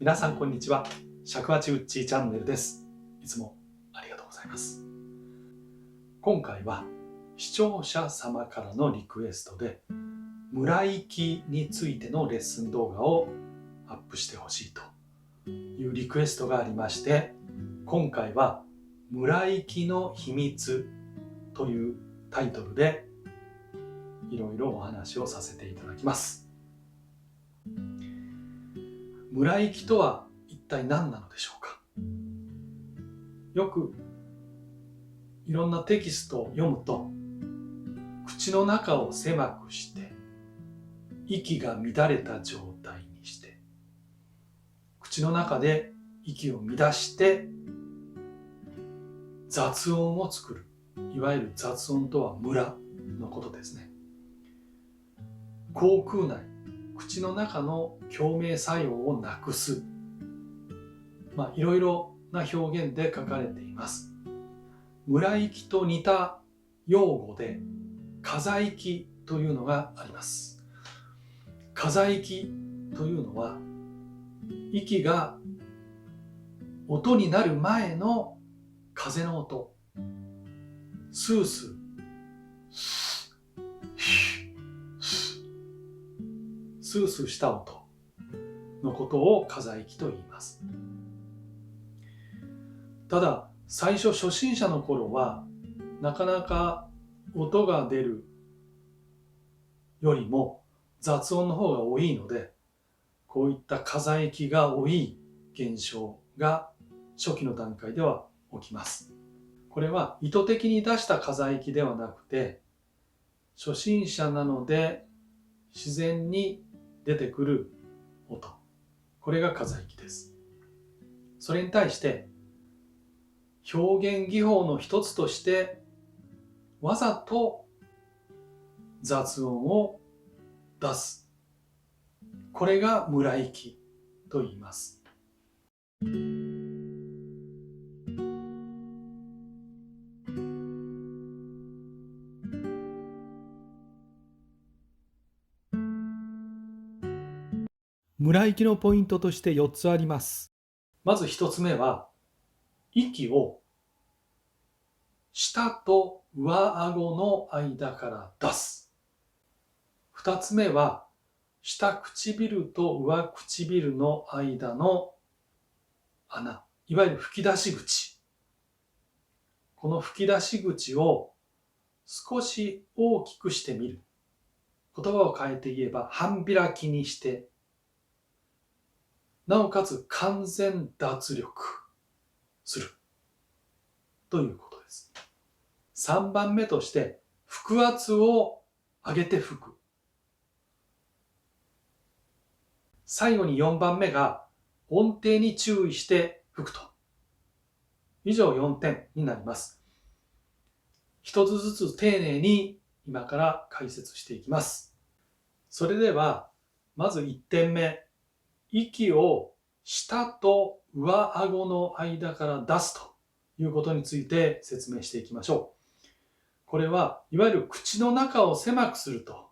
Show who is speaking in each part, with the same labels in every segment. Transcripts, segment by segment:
Speaker 1: 皆さんこんにちは。尺八ウッチーチャンネルです。いつもありがとうございます。今回は視聴者様からのリクエストで村行きについてのレッスン動画をアップしてほしいというリクエストがありまして、今回は村行きの秘密というタイトルでいろいろお話をさせていただきます。村行きとは一体何なのでしょうか。よくいろんなテキストを読むと、口の中を狭くして息が乱れた状態にして、口の中で息を乱して雑音を作る、いわゆる雑音とはムラのことですね。口腔内、口の中の共鳴作用をなくす、いろいろな表現で書かれています。村行きと似た用語で風行きというのがあります。風行きというのは、息が音になる前の風の音、スースー、スースーした音のことを風行きと言います。ただ、最初初心者の頃はなかなか音が出るよりも雑音の方が多いので、こういった風行きが多い現象が初期の段階では起きます。これは意図的に出した風行きではなくて、初心者なので自然に出てくる音、これが風行きです。それに対して表現技法の一つとしてわざと雑音を出す、これが村行きと言います。村行きのポイントとして4つあります。まず1つ目は、息を舌と上顎の間から出す。2つ目は、下唇と上唇の間の穴、いわゆる吹き出し口。この吹き出し口を少し大きくしてみる。言葉を変えて言えば半開きにして、なおかつ完全脱力するということです。3番目として腹圧を上げて吹く。最後に4番目が音程に注意して吹くと。以上4点になります。一つずつ丁寧に今から解説していきます。それではまず1点目、息を舌と上顎の間から出すということについて説明していきましょう。これはいわゆる口の中を狭くすると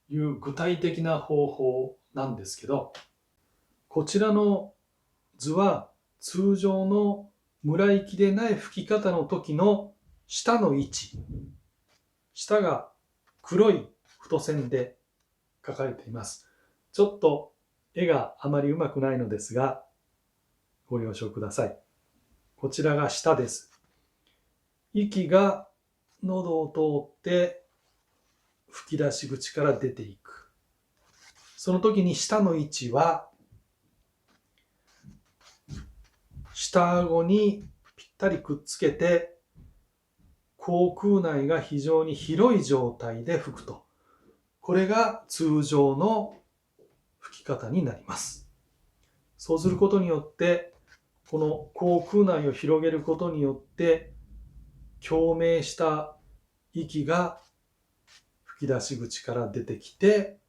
Speaker 1: いう具体的な方法なんですけど、こちらの図は通常の村行きでない吹き方の時の舌の位置、舌が黒い太線で書かれています。ちょっと絵があまりうまくないのですが、ご了承ください。こちらが舌です。息が喉を通って吹き出し口から出ていく。その時に舌の位置は下顎にぴったりくっつけて、口腔内が非常に広い状態で吹くと。これが通常の吹き方になります。そうすることによって、この口腔内を広げることによって、共鳴した息が吹き出し口から出てきて、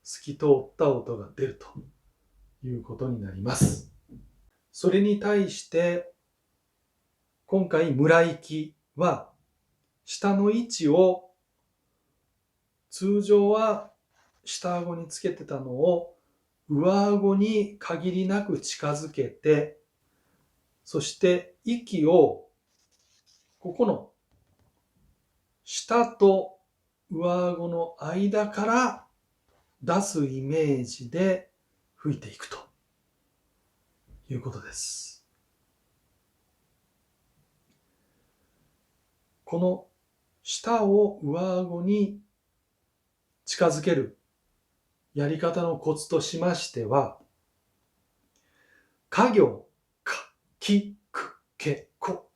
Speaker 1: 透き通った音が出るということになります。それに対して、今回村行きは、舌の位置を通常は下顎につけてたのを上顎に限りなく近づけて、そして息をここの下と上顎の間から出すイメージで吹いていくということです。この下を上顎に近づけるやり方のコツとしましては、か行、か、き、く、け、こ、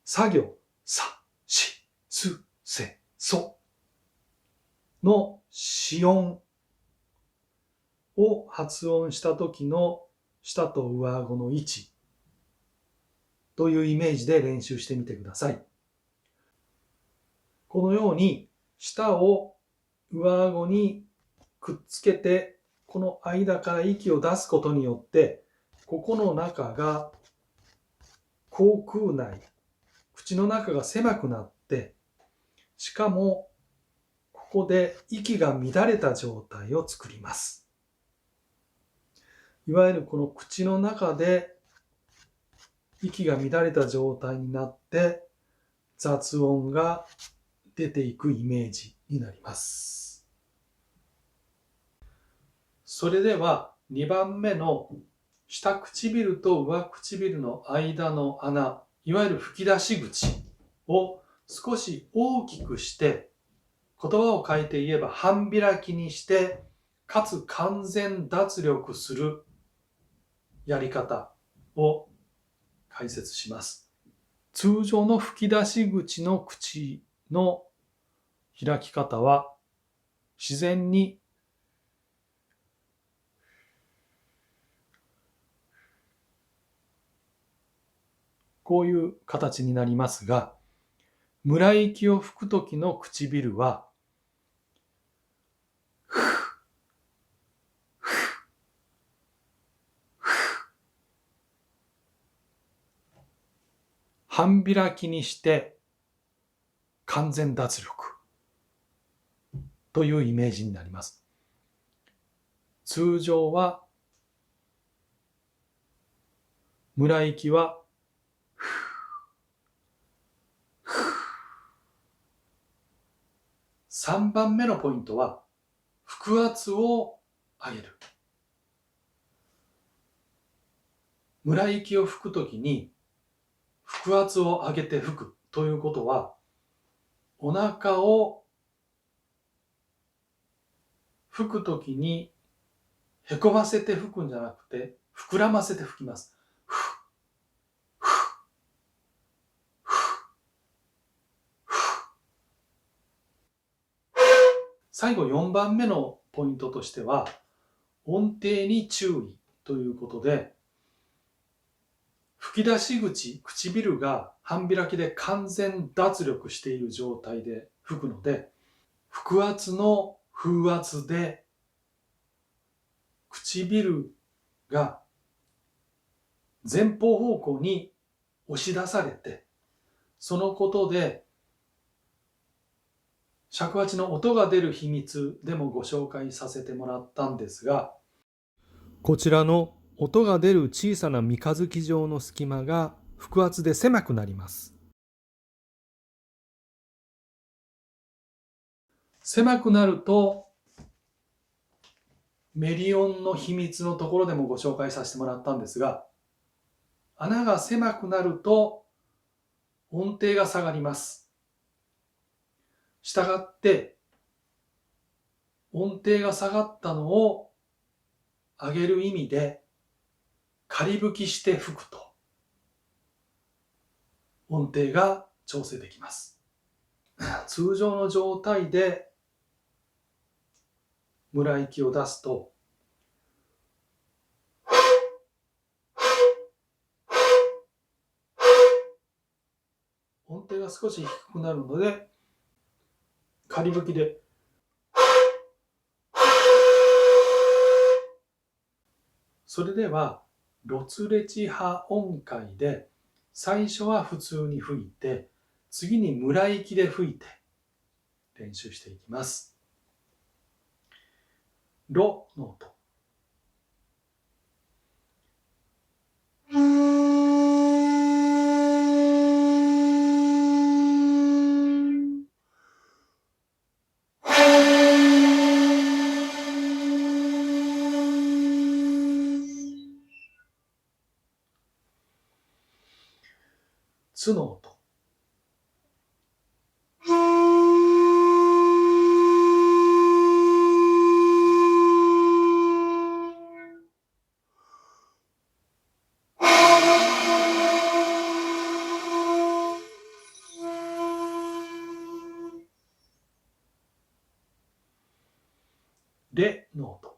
Speaker 1: さ行、さ、し、す、せ、その子音を発音した時の下と上顎の位置というイメージで練習してみてください。このように下を上顎にくっつけて、この間から息を出すことによって、ここの中が口腔内、口の中が狭くなって、しかもここで息が乱れた状態を作ります。いわゆるこの口の中で息が乱れた状態になって雑音が出ていくイメージになります。それでは2番目の下唇と上唇の間の穴、いわゆる吹き出し口を少し大きくして、言葉を変えて言えば半開きにして、かつ完全脱力するやり方を解説します。通常の吹き出し口の口の開き方は、自然にこういう形になりますが、村息を吹くときの唇は、半開きにして完全脱力というイメージになります。通常は村息は3番目のポイントは腹圧を上げる。村息を吹くときに腹圧を上げて吹くということは、お腹を吹くときにへこませて吹くんじゃなくて、膨らませて吹きます。最後4番目のポイントとしては、音程に注意ということで、吹き出し口、唇が半開きで完全脱力している状態で吹くので、腹圧の風圧で唇が前方方向に押し出されて、そのことで尺八の音が出る秘密でもご紹介させてもらったんですが、こちらの音が出る小さな三日月状の隙間が腹圧で狭くなります。狭くなるとメリオンの秘密のところでもご紹介させてもらったんですが、穴が狭くなると音程が下がります。したがって音程が下がったのを上げる意味で仮吹きして吹くと音程が調整できます。通常の状態で村息を出すと音程が少し低くなるので、仮吹きでそれではロツレチハ音階で最初は普通に吹いて、次に村息で吹いて練習していきます。ロの音、つの音。レの音。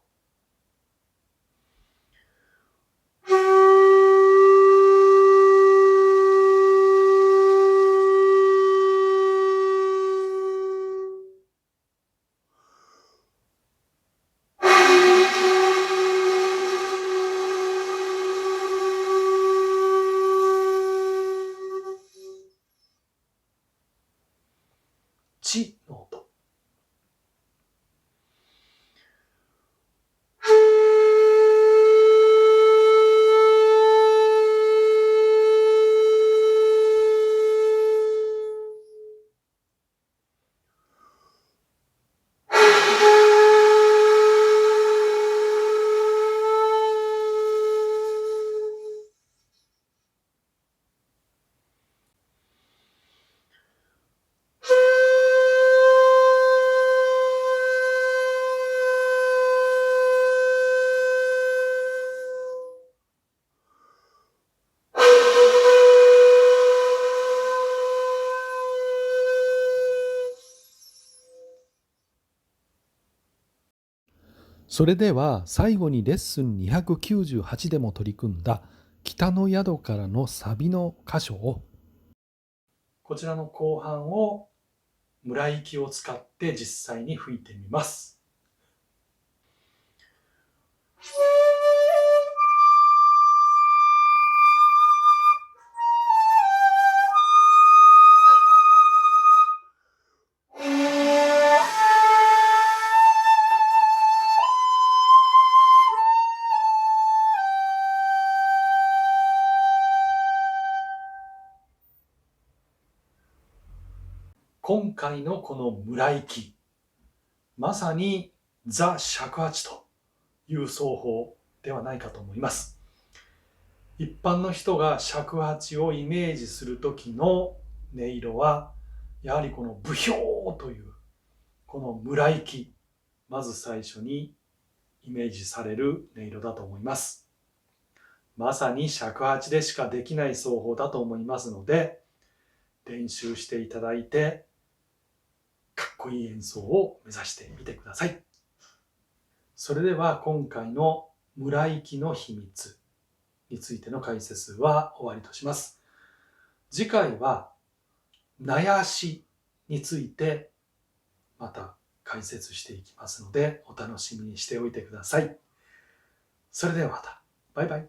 Speaker 1: チの音。それでは最後にレッスン298でも取り組んだ北の宿からのサビの箇所を、こちらの後半を村息を使って実際に吹いてみます。今回のこの村息、まさにザ尺八という奏法ではないかと思います。一般の人が尺八をイメージする時の音色は、やはりこのブヒョーというこの村息、まず最初にイメージされる音色だと思います。まさに尺八でしかできない奏法だと思いますので、練習していただいて、かっこいい演奏を目指してみてください。それでは今回の村息の秘密についての解説は終わりとします。次回はなやしについてまた解説していきますので、お楽しみにしておいてください。それではまた。バイバイ。